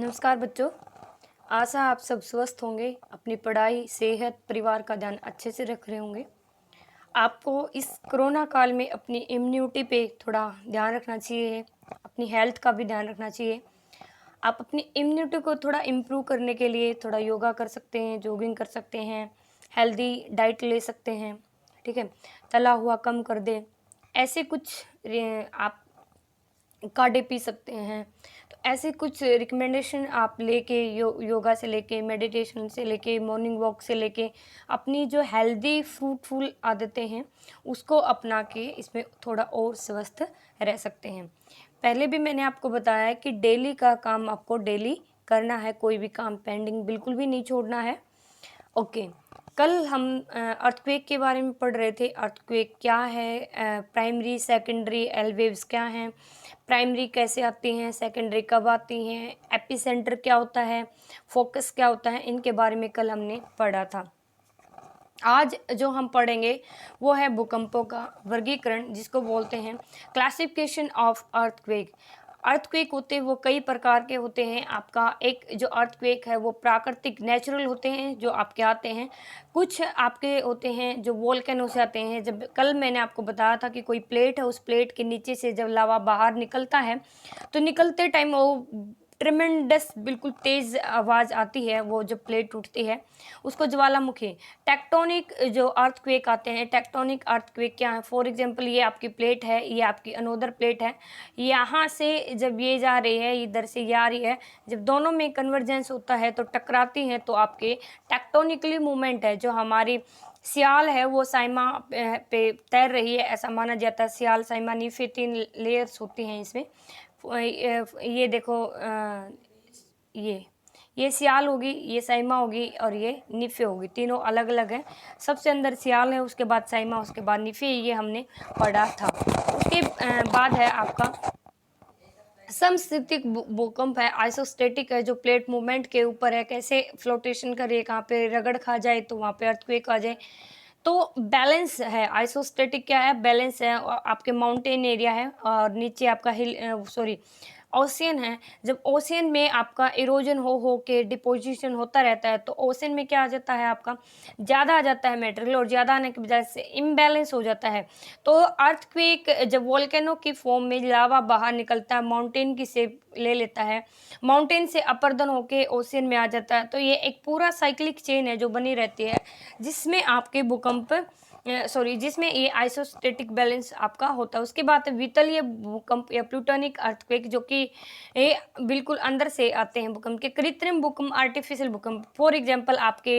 नमस्कार बच्चों। आशा आप सब स्वस्थ होंगे, अपनी पढ़ाई, सेहत, परिवार का ध्यान अच्छे से रख रहे होंगे। आपको इस कोरोना काल में अपनी इम्यूनिटी पे थोड़ा ध्यान रखना चाहिए, अपनी हेल्थ का भी ध्यान रखना चाहिए। आप अपनी इम्यूनिटी को थोड़ा इम्प्रूव करने के लिए थोड़ा योगा कर सकते हैं, जॉगिंग कर सकते हैं, हेल्दी डाइट ले सकते हैं, ठीक है? तला हुआ कम कर दें। ऐसे कुछ आप काढ़े पी सकते हैं। तो ऐसे कुछ रिकमेंडेशन आप लेके योगा से लेके, मेडिटेशन से लेके, मॉर्निंग वॉक से लेके अपनी जो हेल्दी फ्रूटफुल आदतें हैं उसको अपना के इसमें थोड़ा और स्वस्थ रह सकते हैं। पहले भी मैंने आपको बताया है कि डेली का काम आपको डेली करना है, कोई भी काम पेंडिंग बिल्कुल भी नहीं छोड़ना है। ओके, कल हम अर्थक्वेक के बारे में पढ़ रहे थे। अर्थक्वेक क्या है, प्राइमरी, सेकेंडरी, एल वेव्स क्या हैं, प्राइमरी कैसे आती हैं, सेकेंडरी कब आती हैं, एपिसेंटर क्या होता है, फोकस क्या होता है, इनके बारे में कल हमने पढ़ा था। आज जो हम पढ़ेंगे वो है भूकंपों का वर्गीकरण, जिसको बोलते हैं क्लासिफिकेशन ऑफ अर्थक्वेक। अर्थक्वेक होते हैं वो कई प्रकार के होते हैं। आपका एक जो अर्थक्वेक है वो प्राकृतिक नेचुरल होते हैं जो आपके आते हैं। कुछ आपके होते हैं जो वोल्केनो से आते हैं। जब कल मैंने आपको बताया था कि कोई प्लेट है, उस प्लेट के नीचे से जब लावा बाहर निकलता है तो निकलते टाइम वो ट्रिमेंडस बिल्कुल तेज़ आवाज़ आती है, वो जब प्लेट टूटती है उसको ज्वालामुखी। टेक्टोनिक जो अर्थक्वेक आते हैं, टेक्टोनिक अर्थक्वेक क्या है? फॉर एग्जांपल ये आपकी प्लेट है, ये आपकी अनोदर प्लेट है, यहाँ से जब ये जा रही है, इधर से ये आ रही है, जब दोनों में कन्वर्जेंस होता है तो टकराती हैं, तो आपके टेक्टोनिकली मूवमेंट है। जो हमारी सियाल है वो साइमा पे तैर रही है, ऐसा माना जाता है। सियाल, साइमा, नीफे 3 लेयर्स होती हैं इसमें। ये देखो, ये सियाल होगी, ये साइमा होगी और ये निफ़े होगी, तीनों अलग अलग हैं। सबसे अंदर सियाल है, उसके बाद साइमा, उसके बाद निफ़े, ये हमने पढ़ा था। उसके बाद है आपका समस्थैतिक भूकंप है, आइसोस्टेटिक है, जो प्लेट मूवमेंट के ऊपर है, कैसे फ्लोटेशन कर रही है, कहाँ पे रगड़ खा जाए तो वहाँ पे अर्थक्वेक आ जाए। तो बैलेंस है। आइसोस्टेटिक क्या है? बैलेंस है। आपके माउंटेन एरिया है और नीचे आपका ओशियन है। जब ओशियन में आपका इरोजन हो के डिपोजिशन होता रहता है तो ओशियन में क्या आ जाता है, आपका ज़्यादा आ जाता है मटेरियल, और ज़्यादा आने की वजह से इम्बैलेंस हो जाता है। तो अर्थक्वेक जब वोल्केनो की फॉर्म में लावा बाहर निकलता है, माउंटेन की शेप ले लेता है, माउंटेन से अपर्दन होके ओशियन में आ जाता है, तो ये एक पूरा साइक्लिक चेन है जो बनी रहती है, जिसमें आपके जिसमें ये आइसोस्टेटिक बैलेंस आपका होता है। उसके बाद वितलीय भूकंप या प्लूटोनिक अर्थक्वेक, जो कि ये बिल्कुल अंदर से आते हैं भूकंप के। कृत्रिम भूकंप, आर्टिफिशियल भूकंप, फॉर एग्जांपल आपके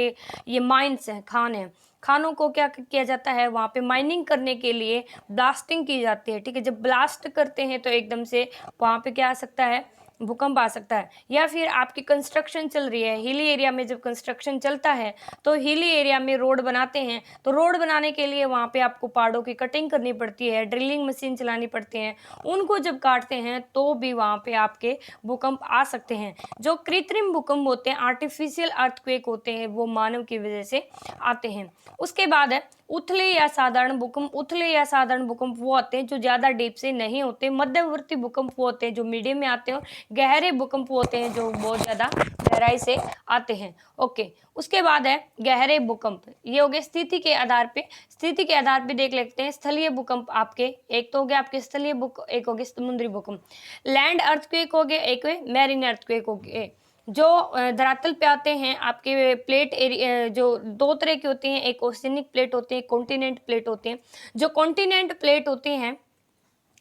ये माइंस हैं, खान हैं, खानों को क्या किया जाता है, वहाँ पे माइनिंग करने के लिए ब्लास्टिंग की जाती है, ठीक है। जब ब्लास्ट करते हैं तो एकदम से वहाँ पे क्या आ सकता है, भूकंप आ सकता है। या फिर आपकी कंस्ट्रक्शन चल रही है, हिली एरिया में जब कंस्ट्रक्शन चलता है तो हिली एरिया में रोड बनाते हैं, तो रोड बनाने के लिए वहाँ पे आपको पहाड़ों की कटिंग करनी पड़ती है, ड्रिलिंग मशीन चलानी पड़ती है। उनको जब काटते हैं तो भी वहाँ पे आपके भूकंप आ सकते हैं। जो कृत्रिम भूकंप होते हैं, आर्टिफिशियल अर्थक्वेक होते हैं, वो मानव की वजह से आते हैं। उसके बाद है उथले या साधारण भूकंप। उथले या साधारण भूकंप वो आते हैं जो ज़्यादा डीप से नहीं होते। मध्यवर्ती भूकंप वो होते हैं जो मीडियम में आते हैं, और गहरे भूकंप होते हैं जो बहुत ज़्यादा गहराई से आते हैं। ओके, उसके बाद है गहरे भूकंप। ये हो गए स्थिति के आधार पे। स्थिति के आधार पे देख लेते हैं। स्थलीय भूकंप आपके, एक तो हो गया आपके स्थलीय भूकंप, एक हो गया समुद्री भूकंप। लैंड अर्थक्वेक हो गए, एक मैरीन अर्थक्वेक हो गए। जो धरातल पे आते हैं, आपके प्लेट एरिया जो दो तरह की होती हैं, एक ओशियनिक प्लेट होती है, कॉन्टिनेंट प्लेट होते हैं। जो कॉन्टिनेंट प्लेट होते हैं,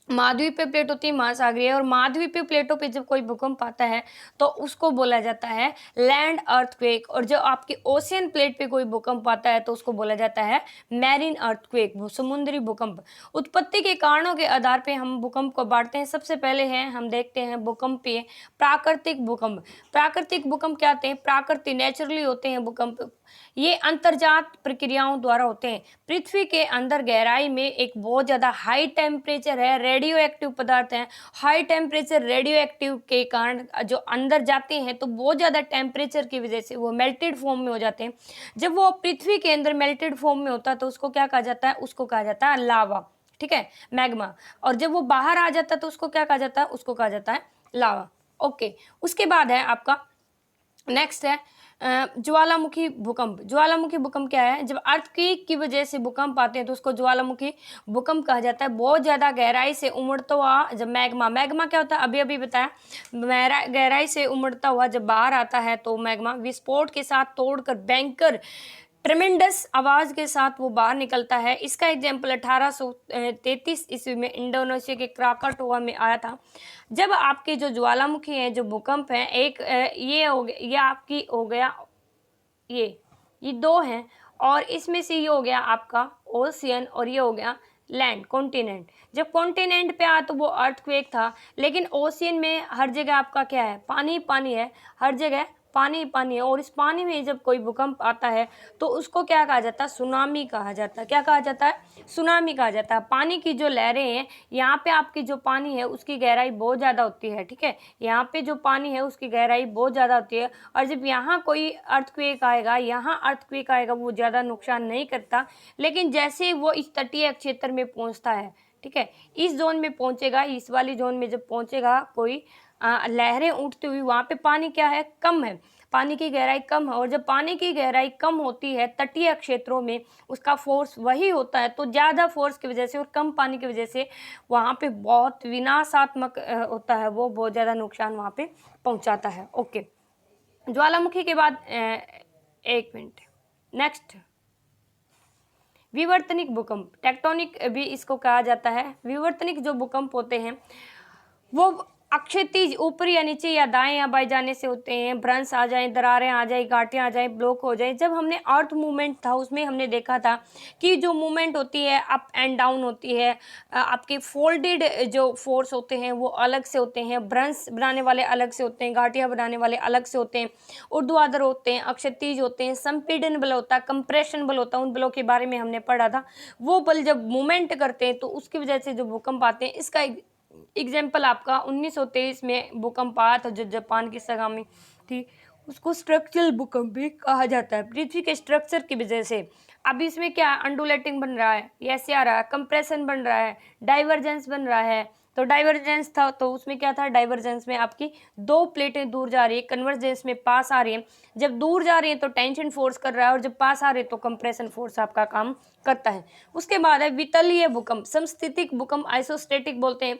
महाद्वीपीय प्लेट होती है, महासागरीय, और महाद्वीपीय प्लेटों पे जब कोई भूकंप आता है तो उसको बोला जाता है लैंड अर्थक्वेक। और जो आपकी ओशियन प्लेट पे कोई भूकंप आता है तो उसको बोला जाता है मैरीन अर्थक्वेक, समुद्री भूकंप। उत्पत्ति के कारणों के आधार पे हम भूकंप को बांटते हैं। सबसे पहले है हम देखते हैं भूकंपीय प्राकृतिक भूकंप। प्राकृतिक भूकंप क्या होते हैं? प्राकृतिक नेचुरली होते हैं भूकंप। ये अंतर्जात प्रक्रियाओं द्वारा होते हैं। पृथ्वी के अंदर गहराई में एक बहुत ज़्यादा हाई टेम्परेचर है, रेडियो एक्टिव पदार्थ हैं। हाई टेम्परेचर रेडियो एक्टिव के कारण जो अंदर जाते हैं तो बहुत ज़्यादा टेम्परेचर की वजह से वो मेल्टेड फॉर्म में हो जाते हैं। जब वो पृथ्वी के अंदर मेल्टेड फॉर्म में होता है तो उसको क्या कहा जाता है? उसको कहा जाता है लावा, ठीक है, मैग्मा। और जब वो बाहर आ जाता है तो उसको क्या कहा जाता है? उसको कहा जाता है लावा। ओके, उसके बाद है आपका नेक्स्ट है ज्वालामुखी भूकंप। ज्वालामुखी भूकंप क्या है? जब अर्थक्वेक की वजह से भूकंप आते हैं तो उसको ज्वालामुखी भूकंप कहा जाता है। बहुत ज़्यादा गहराई से उमड़ता हुआ जब मैग्मा, मैग्मा क्या होता है अभी अभी बताया, गहराई से उमड़ता हुआ जब बाहर आता है तो मैग्मा विस्फोट के साथ तोड़कर बैंकर ट्रेमेंडस आवाज के साथ वो बाहर निकलता है। इसका एग्जाम्पल 1833 ईस्वी में इंडोनेशिया के क्राकाटोआ में आया था। जब आपके जो ज्वालामुखी हैं, जो भूकंप हैं, एक ये हो गया, ये आपकी हो गया, ये दो हैं, और इसमें से ये हो गया आपका ओशियन और ये हो गया लैंड, कॉन्टिनेंट। जब कॉन्टिनेंट पे आया तो वो अर्थक्वेक था, लेकिन ओशियन में हर जगह आपका क्या है? पानी पानी है, हर जगह पानी पानी है, और इस पानी में जब कोई भूकंप आता है तो उसको क्या कहा जाता है? सुनामी कहा जाता है। क्या कहा जाता है? सुनामी कहा जाता है। पानी की जो लहरें हैं, यहाँ पे आपकी जो पानी है उसकी गहराई बहुत ज़्यादा होती है, ठीक है, यहाँ पे जो पानी है उसकी गहराई बहुत ज़्यादा होती है, और जब यहाँ कोई अर्थक्वेक आएगा, यहाँ अर्थक्वेक आएगा, वो ज़्यादा नुकसान नहीं करता, लेकिन जैसे वो इस तटीय क्षेत्र में पहुँचता है, ठीक है, इस जोन में पहुँचेगा, इस वाली जोन में जब पहुँचेगा कोई लहरें उठती हुई, वहाँ पे पानी क्या है? कम है, पानी की गहराई कम है, और जब पानी की गहराई कम होती है तटीय क्षेत्रों में, उसका फोर्स वही होता है, तो ज़्यादा फोर्स की वजह से और कम पानी की वजह से वहाँ पे बहुत विनाशात्मक होता है, वो बहुत ज़्यादा नुकसान वहाँ पे पहुँचाता है। ओके, ज्वालामुखी के बाद एक मिनट, नेक्स्ट विवर्तनिक भूकंप, टेक्टोनिक भी इसको कहा जाता है। विवर्तनिक जो भूकंप होते हैं वो अक्षैतिज ऊपर या नीचे या दाएं या बाएं जाने से होते हैं। भ्रंश आ जाए, दरारें आ जाए, गांठें आ जाए, ब्लॉक हो जाए। जब हमने अर्थ मूवमेंट था उसमें हमने देखा था कि जो मूवमेंट होती है अप एंड डाउन होती है, आपके फोल्डेड जो फोर्स होते हैं वो अलग से होते हैं, भ्रंश बनाने वाले अलग से होते हैं, गांठियाँ बनाने वाले अलग से होते हैं, ऊर्ध्वाधर होते हैं, अक्षैतिज होते हैं, संपीड़न बल होता है, कंप्रेशन बल होता है, उन बलों के बारे में हमने पढ़ा था। वो बल जब मूवमेंट करते हैं तो उसकी वजह से जो भूकंप आते हैं, इसका एग्जाम्पल आपका 1923 में भूकंप आया था जो जापान की सगामी थी, उसको स्ट्रक्चरल भूकंप भी कहा जाता है, पृथ्वी के स्ट्रक्चर की वजह से। अब इसमें क्या अंडुलेटिंग बन रहा है, ऐसे आ रहा है, कंप्रेशन बन रहा है, डाइवर्जेंस बन रहा है। तो डाइवर्जेंस था तो उसमें क्या था? डाइवर्जेंस में आपकी दो प्लेटें दूर जा रही है, कन्वर्जेंस में पास आ रही है। जब दूर जा रही है तो टेंशन फोर्स कर रहा है, और जब पास आ रही है तो कंप्रेशन फोर्स आपका काम करता है। उसके बाद है वितलीय भूकंप, समस्थितिक भूकंप, आइसोस्टेटिक बोलते हैं।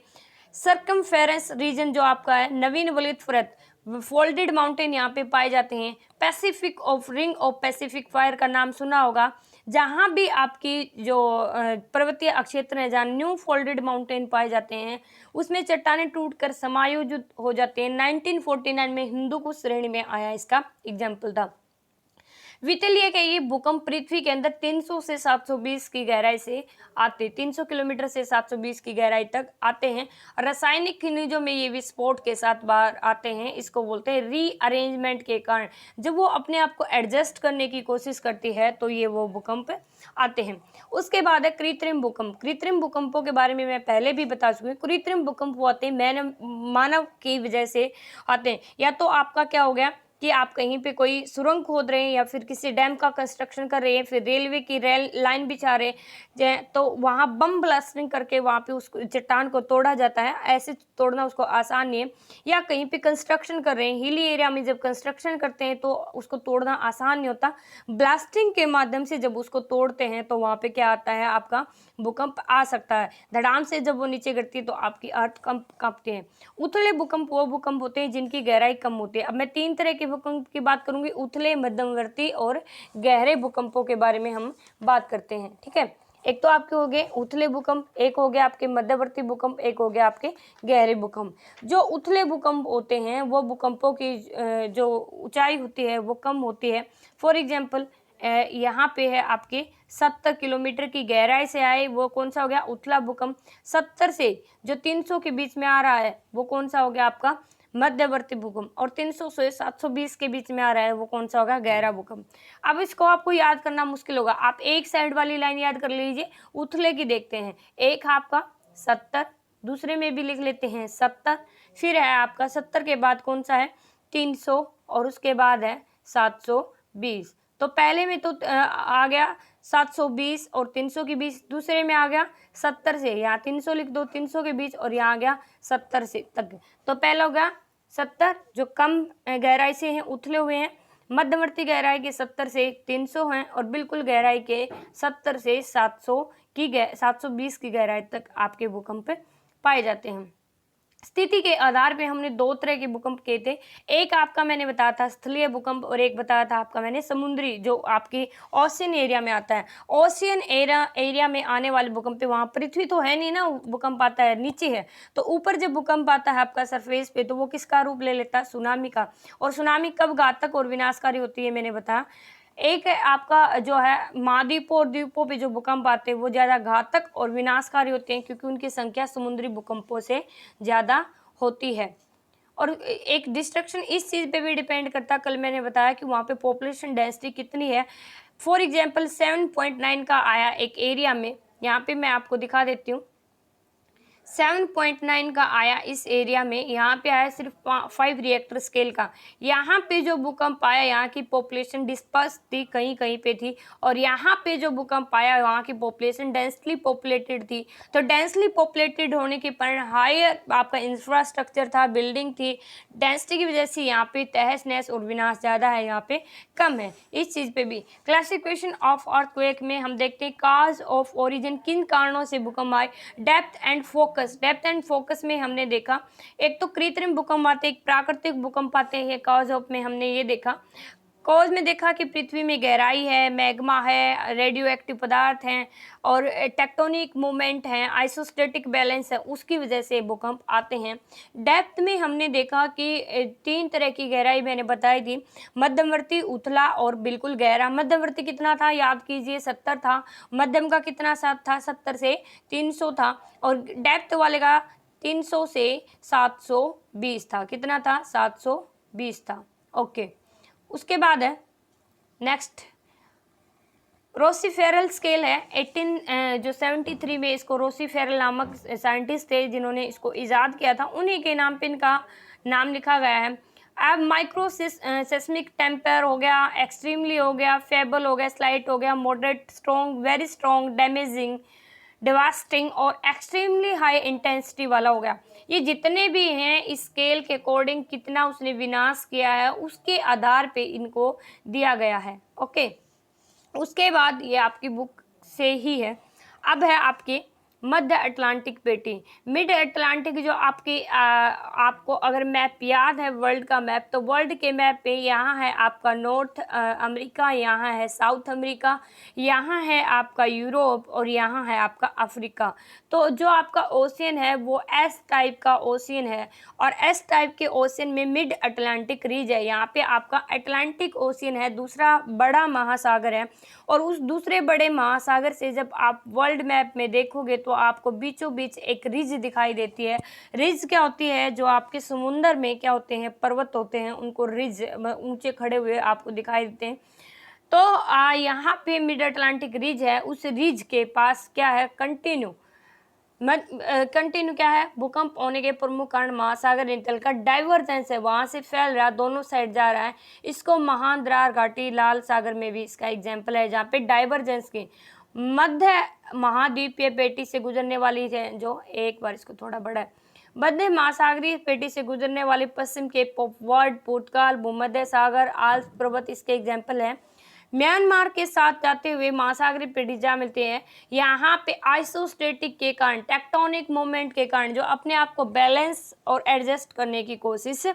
सर्कमफेरेंस रीजन जो आपका है, नवीन वलित परत, फोल्डेड माउंटेन यहाँ पे पाए जाते हैं। Pacific of ring of Pacific fire का नाम सुना होगा, जहाँ भी आपकी जो पर्वतीय क्षेत्र है जहाँ न्यू फोल्डेड माउंटेन पाए जाते हैं, उसमें चट्टानें टूटकर समायोजित हो जाते हैं। 1949 में हिंदूकुश श्रेणी में आया, इसका एग्जाम्पल था। वितलीय के ये भूकंप पृथ्वी के अंदर 300 से 720 की गहराई से आते, 300 किलोमीटर से 720 की गहराई तक आते हैं। रासायनिक खनिजों में ये विस्फोट के साथ बाहर आते हैं, इसको बोलते हैं रीअरेंजमेंट के कारण। जब वो अपने आप को एडजस्ट करने की कोशिश करती है तो ये वो भूकंप आते हैं। उसके बाद है कृत्रिम भूकंप। कृत्रिम भूकंपों के बारे में मैं पहले भी बता चुकी हूँ। कृत्रिम भूकंप वो आते हैं मानव की वजह से आते हैं, या तो आपका क्या हो गया कि आप कहीं पे कोई सुरंग खोद रहे हैं या फिर किसी डैम का कंस्ट्रक्शन कर रहे हैं, फिर रेलवे की रेल लाइन बिछा रहे हैं, तो वहाँ बम ब्लास्टिंग करके वहाँ पे उस चट्टान को तोड़ा जाता है। ऐसे तोड़ना उसको आसान नहीं है। या कहीं पे कंस्ट्रक्शन कर रहे हैं, हिली एरिया में जब कंस्ट्रक्शन करते हैं तो उसको तोड़ना आसान नहीं होता। ब्लास्टिंग के माध्यम से जब उसको तोड़ते हैं तो वहाँ पे क्या आता है? आपका भूकंप आ सकता है। धड़ाम से जब वो नीचे गिरती है तो आपकी अर्थ कांपती है। उथले भूकंप वो भूकंप होते हैं जिनकी गहराई कम होती है। अब मैं 3 तरह के भूकंप की बात करूंगी, उथले, मध्यवर्ती और गहरे भूकंपों के बारे में हम बात करते हैं, ठीक है। एक तो आपके हो गए उथले भूकंप, एक हो गया आपके मध्यवर्ती भूकंप, एक हो गया आपके गहरे भूकंप। जो उथले भूकंप होते हैं वो भूकंपों की जो ऊंचाई होती है वो कम होती है। फॉर एग्जाम्पल यहाँ पे है आपके 70 किलोमीटर की गहराई से आए, वो कौन सा हो गया? उथला भूकंप। 70 से जो 300 के बीच में आ रहा है वो कौन सा हो गया? आपका मध्यवर्ती भूकंप। और 300 से 720 के बीच में आ रहा है वो कौन सा होगा? गहरा भूकंप। अब इसको आपको याद करना मुश्किल होगा, आप एक साइड वाली लाइन याद कर लीजिए। उथले की देखते हैं, एक है आपका 70, दूसरे में भी लिख लेते हैं 70, फिर है आपका 70 के बाद कौन सा है? 300, और उसके बाद है 720। तो पहले में तो आ गया 720 और 300 के बीच, दूसरे में आ गया 70 से, यहाँ 300 लिख दो 300 के बीच, और यहाँ आ गया 70 से तक। तो पहला हो गया 70 जो कम गहराई से हैं, उथले हुए हैं। मध्यवर्ती गहराई के 70 से 300 हैं और बिल्कुल गहराई के 70 से 720 की गहराई तक आपके भूकंप पाए जाते हैं। स्थिति के आधार पे हमने दो तरह के भूकंप किए थे। एक आपका मैंने बताया था स्थलीय भूकंप और एक बताया था आपका मैंने समुद्री, जो आपके ओशियन एरिया में आता है। ओशियन एरिया में आने वाले भूकंप पे वहाँ पृथ्वी तो है नहीं ना, भूकंप आता है नीचे है, तो ऊपर जब भूकंप आता है आपका सरफेस पे तो वो किसका रूप ले लेता है? सुनामी का। और सुनामी कब घातक और विनाशकारी होती है मैंने बताया। एक है आपका जो है महाद्वीपों और द्वीपों पे जो भूकंप आते हैं वो ज़्यादा घातक और विनाशकारी होते हैं, क्योंकि उनकी संख्या समुद्री भूकंपों से ज़्यादा होती है। और एक डिस्ट्रक्शन इस चीज़ पे भी डिपेंड करता है, कल मैंने बताया कि वहाँ पे पॉपुलेशन डेंसिटी कितनी है। फॉर एग्जांपल 7.9 का आया एक एरिया में, यहाँ पे मैं आपको दिखा देती हूँ। 7.9 का आया इस एरिया में, यहाँ पे आया सिर्फ 5 रिएक्टर स्केल का। यहाँ पे जो भूकंप आया यहाँ की पॉपुलेशन डिस्पर्स थी, कहीं कहीं पे थी, और यहाँ पे जो भूकंप आया वहाँ की पॉपुलेशन डेंसली पॉपुलेटेड थी। तो डेंसली पॉपुलेटेड होने के कारण हायर आपका इंफ्रास्ट्रक्चर था, बिल्डिंग थी, डेंसिटी की वजह से यहाँ पे तहस नहस और विनाश ज़्यादा है, यहाँ पे कम है। इस चीज़ पे भी क्लासिफिकेशन ऑफ अर्थक्वेक में हम देखते हैं काज ऑफ ओरिजिन, किन कारणों से भूकंप आए। Depth and focus, depth and focus में हमने देखा एक तो कृत्रिम भूकंप आते हैं, एक प्राकृतिक भूकंप आते हैं। कॉज ऑफ में हमने ये देखा, कॉज में देखा कि पृथ्वी में गहराई है, मैग्मा है, रेडियो एक्टिव पदार्थ हैं और टेक्टोनिक मूवमेंट हैं, आइसोस्टेटिक बैलेंस है, उसकी वजह से भूकंप आते हैं। डेप्थ में हमने देखा कि 3 तरह की गहराई मैंने बताई थी, मध्यवर्ती, उथला और बिल्कुल गहरा। मध्यवर्ती कितना था याद कीजिए, 70 था। मध्यम का कितना साथ था, 70 से 300 था। और डेप्थ वाले का 300 से 720 था। कितना था? 720 था। ओके, उसके बाद है नेक्स्ट रोसीफेरल स्केल है 73 में इसको रोसीफेरल नामक साइंटिस्ट थे जिन्होंने इसको इजाद किया था, उन्हीं के नाम पे इनका नाम लिखा गया है। अब माइक्रो सेस्मिक टेम्पर हो गया, एक्सट्रीमली हो गया, फेबल हो गया, स्लाइट हो गया, moderate, strong, very strong, damaging, devastating और एक्सट्रीमली हाई इंटेंसिटी वाला हो गया। ये जितने भी हैं इस स्केल के अकॉर्डिंग कितना उसने विनाश किया है उसके आधार पे इनको दिया गया है। ओके, उसके बाद ये आपकी बुक से ही है। अब है आपकी मध्य अटलांटिक पेटी। मिड अटलांटिक जो आपकी आपको अगर मैप याद है वर्ल्ड का मैप, तो वर्ल्ड के मैप पे यहाँ है आपका नॉर्थ अमेरिका, यहाँ है साउथ अमेरिका, यहाँ है आपका यूरोप और यहाँ है आपका अफ्रीका। तो जो आपका ओशियन है वो एस टाइप का ओशियन है और एस टाइप के ओशियन में मिड अटलांटिक रीज है। यहाँ पे आपका अटलांटिक ओशियन है, दूसरा बड़ा महासागर है, और उस दूसरे बड़े महासागर से जब आप वर्ल्ड मैप में देखोगे तो आपको बीचों बीच एक रिज दिखाई देती है। रिज क्या होती है? जो आपके समुंदर में क्या होते हैं, पर्वत होते हैं, उनको रिज ऊंचे खड़े हुए आपको दिखाई देते हैं। तो यहाँ पे मिड अटलांटिक रिज है, उस रिज के पास क्या है? कंटिन्यू क्या है? भूकंप होने के प्रमुख कारण महासागर नितल का डाइवर्जेंस है, वहां से फैल रहा, दोनों साइड जा रहा है। इसको महाद्रार घाटी लाल सागर में भी इसका एग्जाम्पल है, जहाँ पे डाइवर्जेंस की मध्य महाद्वीपीय पेटी से गुजरने वाली है, जो एक बार इसको थोड़ा बड़ा है, मध्य महासागरीय पेटी से गुजरने वाली पश्चिम के पोपवर्ड, पुर्तगाल, भूमध्य सागर, आल्प्स पर्वत इसके एग्जाम्पल है। म्यांमार के साथ जाते हुए महासागरीय पेटी जा मिलते हैं। यहाँ पे आइसोस्टेटिक के कारण, टेक्टोनिक मूवमेंट के कारण जो अपने आप को बैलेंस और एडजस्ट करने की कोशिश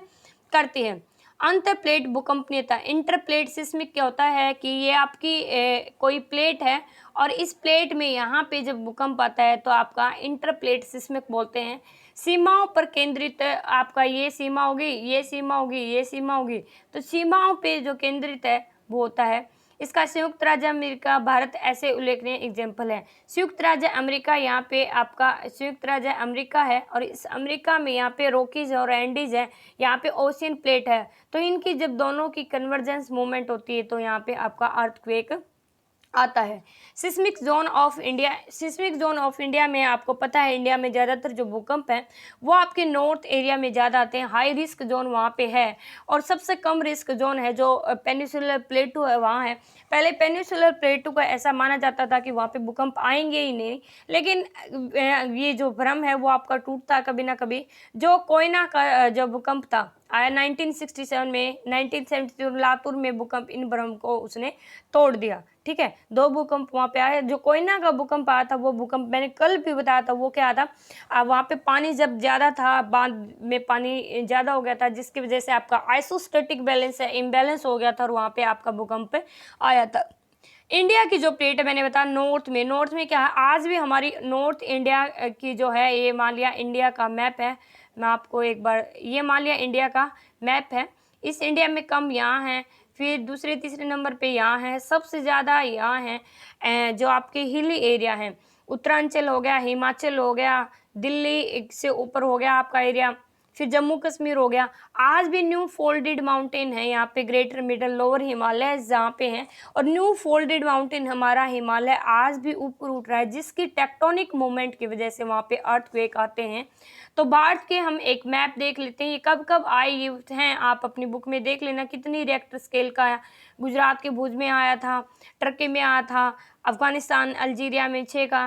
करती है। अंतर प्लेट भूकंपनीयता, इंटरप्लेट सिस्मिक क्या होता है कि ये आपकी कोई प्लेट है और इस प्लेट में यहाँ पे जब भूकंप आता है तो आपका इंटरप्लेट सिस्मिक बोलते हैं। सीमाओं पर केंद्रित, आपका ये सीमा होगी, ये सीमा होगी, ये सीमा होगी, तो सीमाओं पे जो केंद्रित है वो होता है। इसका संयुक्त राज्य अमेरिका, भारत ऐसे उल्लेखनीय एग्जाम्पल है। संयुक्त राज्य अमेरिका, यहाँ पे आपका संयुक्त राज्य अमेरिका है और इस अमेरिका में यहाँ पे रॉकीज और एंडीज है, यहाँ पे ओशियन प्लेट है, तो इनकी जब दोनों की कन्वर्जेंस मूवमेंट होती है तो यहाँ पे आपका अर्थक्वेक आता है। Seismic zone of India, seismic zone of India में आपको पता है इंडिया में ज़्यादातर जो भूकंप है वो आपके नॉर्थ एरिया में ज़्यादा आते हैं, हाई रिस्क जोन वहाँ पे है, और सबसे कम रिस्क जोन है जो पेनिसुलर प्लेटू है वहाँ है। पहले पेनिसुलर प्लेटू का ऐसा माना जाता था कि वहाँ पे भूकंप आएंगे ही नहीं, लेकिन ये जो भ्रम है वो आपका टूटता कभी ना कभी। जो कोयना का जो भूकंप था आया 1967 में, 1972 लातूर में भूकंप इन भ्रम को उसने तोड़ दिया। ठीक है, 2 भूकंप वहाँ पे आए। जो कोयना का भूकंप आया था वो भूकंप मैंने कल भी बताया था, वो क्या था, वहाँ पे पानी जब ज़्यादा था, बांध में पानी ज़्यादा हो गया था, जिसकी वजह से आपका आइसोस्टेटिक बैलेंस है, इम्बैलेंस हो गया था और वहाँ पे आपका भूकंप आया था। इंडिया की जो प्लेट है मैंने बताया नॉर्थ में क्या है, आज भी हमारी नॉर्थ इंडिया की जो है, ये मान लिया इंडिया का मैप है, मैं आपको एक बार, ये मान लिया इंडिया का मैप है, इस इंडिया में कम यहाँ है, फिर दूसरे तीसरे नंबर पे यहाँ है, सबसे ज़्यादा यहाँ है जो आपके हिली एरिया है, उत्तरांचल हो गया, हिमाचल हो गया, दिल्ली से ऊपर हो गया आपका एरिया, फिर जम्मू कश्मीर हो गया। आज भी न्यू फोल्डेड माउंटेन है यहाँ पे, ग्रेटर मिडल लोअर हिमालय जहाँ पे हैं, और न्यू फोल्डेड माउंटेन हमारा हिमालय आज भी ऊपर उठ रहा है, जिसकी टेक्टोनिक मूवमेंट की वजह से वहाँ पे अर्थक्वेक आते हैं। तो भारत के हम एक मैप देख लेते हैं, ये कब कब आए ये हैं, आप अपनी बुक में देख लेना कितनी रिएक्टर स्केल का है। गुजरात के भुज में आया था, टर्की में आया था, अफगानिस्तान अल्जीरिया में 6 का,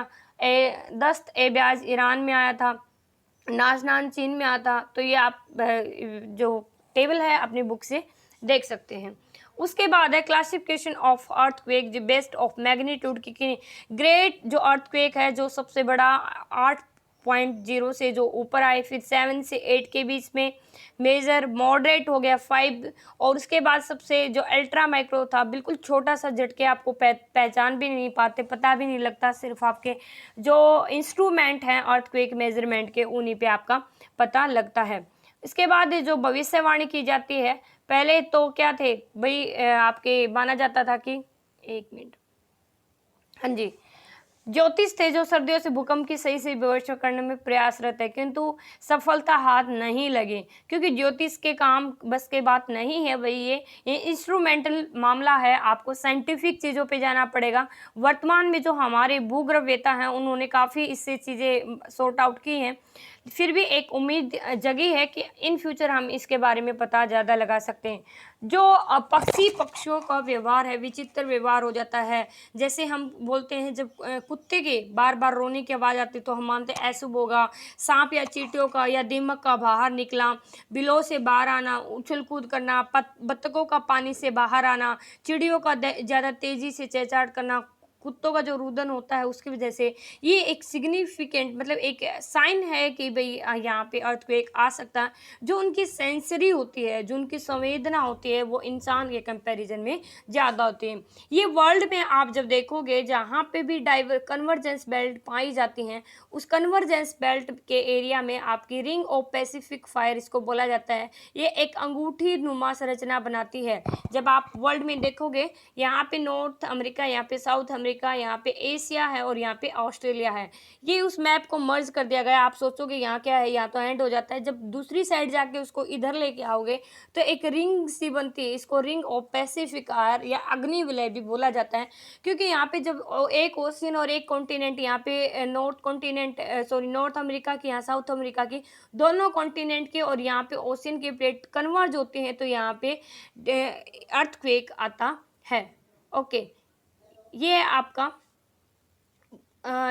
दस्त ए ब्याज ईरान में आया था, नाजनान चीन में आता। तो ये आप जो टेबल है अपनी बुक से देख सकते हैं। उसके बाद है क्लासिफिकेशन ऑफ अर्थक्वेक, जो बेस्ट ऑफ मैग्नीट्यूड की ग्रेट जो अर्थक्वेक है, जो सबसे बड़ा 8.0 से जो ऊपर आए, फिर 7 से 8 के बीच में, मेजर मॉडरेट हो गया 5, और उसके बाद सबसे जो अल्ट्रा माइक्रो था, बिल्कुल छोटा सा झटके, आपको पहचान भी नहीं पाते, पता भी नहीं लगता, सिर्फ आपके जो इंस्ट्रूमेंट हैं अर्थक्वेक मेजरमेंट के उन्हीं पे आपका पता लगता है। इसके बाद जो भविष्यवाणी की जाती है, पहले तो क्या थे भाई, आपके माना जाता था कि, एक मिनट, हाँ जी, ज्योतिष थे जो सर्दियों से भूकंप की सही से व्यवस्था करने में प्रयासरत है, किंतु सफलता हाथ नहीं लगी, क्योंकि ज्योतिष के काम बस के बात नहीं है भाई, ये इंस्ट्रूमेंटल मामला है, आपको साइंटिफिक चीज़ों पे जाना पड़ेगा। वर्तमान में जो हमारे भूग्रहवेता हैं उन्होंने काफ़ी इससे चीज़ें सॉर्ट आउट की हैं, फिर भी एक उम्मीद जगी है कि इन फ्यूचर हम इसके बारे में पता ज़्यादा लगा सकते हैं। जो पक्षियों का व्यवहार है, विचित्र व्यवहार हो जाता है, जैसे हम बोलते हैं जब कुत्ते के बार बार रोने की आवाज़ आती तो हम मानते हैं अशुभ होगा, सांप या चींटियों का या दीमक का बाहर निकला, बिलों से बाहर आना, उछल कूद करना, बत्तखों का पानी से बाहर आना, चिड़ियों का ज़्यादा तेज़ी से चहचहाट करना, कुत्तों का जो रुदन होता है उसकी वजह से, ये एक सिग्निफिकेंट मतलब एक साइन है कि भाई यहाँ पे अर्थक्वेक आ सकता है। जो उनकी सेंसरी होती है, जो उनकी संवेदना होती है, वो इंसान के कंपैरिजन में ज़्यादा होती है। ये वर्ल्ड में आप जब देखोगे जहाँ पे भी कन्वर्जेंस बेल्ट पाई जाती हैं, उस कन्वर्जेंस बेल्ट के एरिया में आपकी रिंग ऑफ पैसिफिक फायर इसको बोला जाता है, ये एक अंगूठी नुमा संरचना बनाती है। जब आप वर्ल्ड में देखोगे, यहाँ पे नॉर्थ अमेरिका, यहाँ पे साउथ अमेरिका, यहाँ पे एशिया है और यहाँ पे ऑस्ट्रेलिया है, ये उस मैप को मर्ज कर दिया गया। आप सोचोगे यहाँ क्या है, यहाँ तो एंड हो जाता है, जब दूसरी साइड जाके उसको इधर लेके आओगे तो एक रिंग सी बनती है, इसको रिंग ऑफ पैसिफिक आर या अग्नि विलय भी बोला जाता है, क्योंकि यहाँ पे जब एक ओशियन और एक कॉन्टिनेंट, यहाँ पे नॉर्थ अमेरिका की, यहाँ साउथ अमेरिका की, दोनों कॉन्टिनेंट के और यहाँ पे ओशियन की प्लेट कन्वर्ज होती हैं, तो यहाँ पे अर्थक्वेक आता है। ओके, ये आपका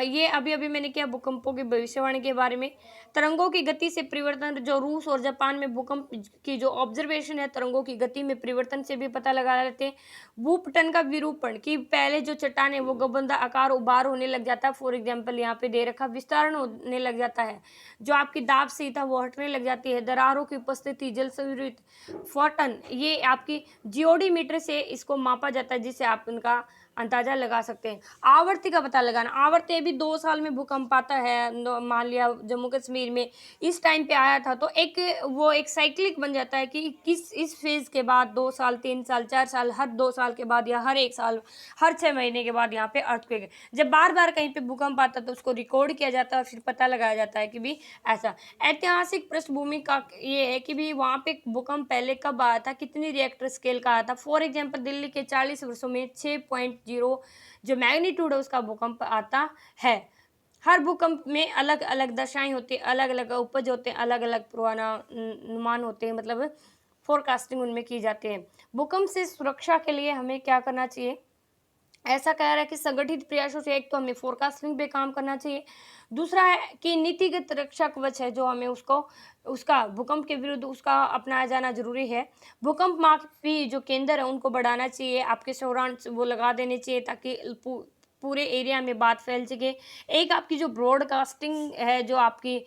ये अभी अभी मैंने किया भूकंपों की भविष्यवाणी के बारे में। तरंगों की गति से परिवर्तन, जो रूस और जापान में भूकंप की जो ऑब्जर्वेशन है, तरंगों की गति में परिवर्तन से भी पता लगा लेते हैं। भूपटन का विरूपण, कि पहले जो चट्टान है वो गबंदा आकार उभार होने लग जाता है, फॉर एग्जाम्पल यहाँ पे दे रखा, विस्तारण होने लग जाता है, जो आपकी दाब सी था वो हटने लग जाती है। दरारों की उपस्थिति, जल संवित फॉटन, ये आपकी जियोडी मीटर से इसको मापा जाता है, जिससे आप उनका अंदाजा लगा सकते हैं। आवर्ती का पता लगाना, आवर्ती अभी 2 साल में भूकंप आता है, मान लिया जम्मू कश्मीर में इस टाइम पे आया था, तो वो एक साइक्लिक बन जाता है कि इस फेज के बाद 2 साल, 3 साल, 4 साल, हर 2 साल के बाद या हर 1 साल, हर 6 महीने के बाद यहाँ पे अर्थक्वेक। जब बार बार कहीं पे भूकंप आता है तो उसको रिकॉर्ड किया जाता है और फिर पता लगाया जाता है कि भी ऐसा। ऐतिहासिक पृष्ठभूमि का ये है कि भी वहाँ पे भूकंप पहले कब आया था, कितनी रिएक्टर स्केल का आया था। फॉर एग्जाम्पल दिल्ली के 40 वर्षों में 6.0 जो मैग्नीट्यूड है उसका भूकंप आता है। हर भूकंप में अलग अलग दशाएं होती है, अलग अलग उपज होते हैं, अलग अलग पूर्वानुमान होते हैं, मतलब फोरकास्टिंग उनमें की जाती है। भूकंप से सुरक्षा के लिए हमें क्या करना चाहिए, ऐसा कह रहा है कि संगठित प्रयासों से एक तो हमें फोरकास्टिंग पे काम करना चाहिए, दूसरा है कि नीतिगत रक्षा कवच है जो हमें उसको उसका भूकंप के विरुद्ध उसका अपनाया जाना ज़रूरी है। भूकंप मापी जो केंद्र है उनको बढ़ाना चाहिए, आपके सौरांश वो लगा देने चाहिए ताकि पूरे एरिया में बात फैल सके। एक आपकी जो ब्रॉडकास्टिंग है, जो आपकी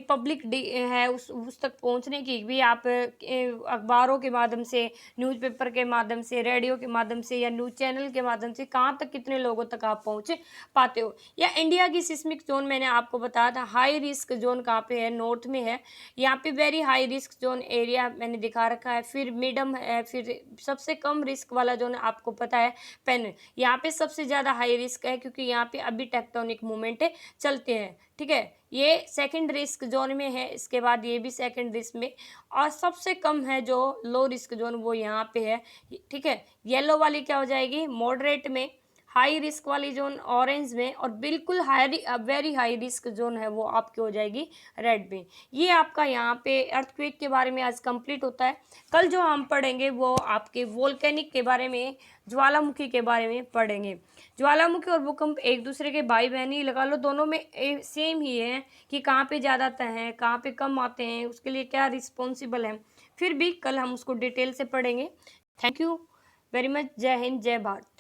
पब्लिक है उस तक पहुँचने की भी आप अखबारों के माध्यम से, न्यूज़पेपर के माध्यम से, रेडियो के माध्यम से या न्यूज़ चैनल के माध्यम से कहाँ तक कितने लोगों तक आप पहुँच पाते हो। या इंडिया की सिस्मिक ज़ोन मैंने आपको बताया था, हाई रिस्क ज़ोन कहाँ पे है, नॉर्थ में है। यहाँ पे very high risk zone area मैंने दिखा रखा है, फिर मिडम है, फिर सबसे कम रिस्क वाला ज़ोन आपको पता है पेन। यहाँ पे सबसे ज़्यादा हाई रिस्क है क्योंकि यहाँ पे अभी टेक्टोनिक मूवमेंट चलते हैं, ठीक है। ये सेकंड रिस्क ज़ोन में है, इसके बाद ये भी सेकंड रिस्क में, और सबसे कम है जो लो रिस्क ज़ोन वो यहाँ पे है, ठीक है। येलो वाली क्या हो जाएगी मॉडरेट में, हाई रिस्क वाली ज़ोन ऑरेंज में, और बिल्कुल वेरी हाई रिस्क ज़ोन है वो आपकी हो जाएगी रेड में। ये आपका यहाँ पे अर्थक्वेक के बारे में आज कंप्लीट होता है। कल जो हम पढ़ेंगे वो आपके वोल्केनिक के बारे में, ज्वालामुखी के बारे में पढ़ेंगे। ज्वालामुखी और भूकंप एक दूसरे के भाई बहन ही लगा लो, दोनों में सेम ही है कि कहाँ पे ज़्यादा आते हैं, कहाँ पे कम आते हैं, उसके लिए क्या रिस्पॉन्सिबल है। फिर भी कल हम उसको डिटेल से पढ़ेंगे। Thank you very much. जय हिंद, जय भारत।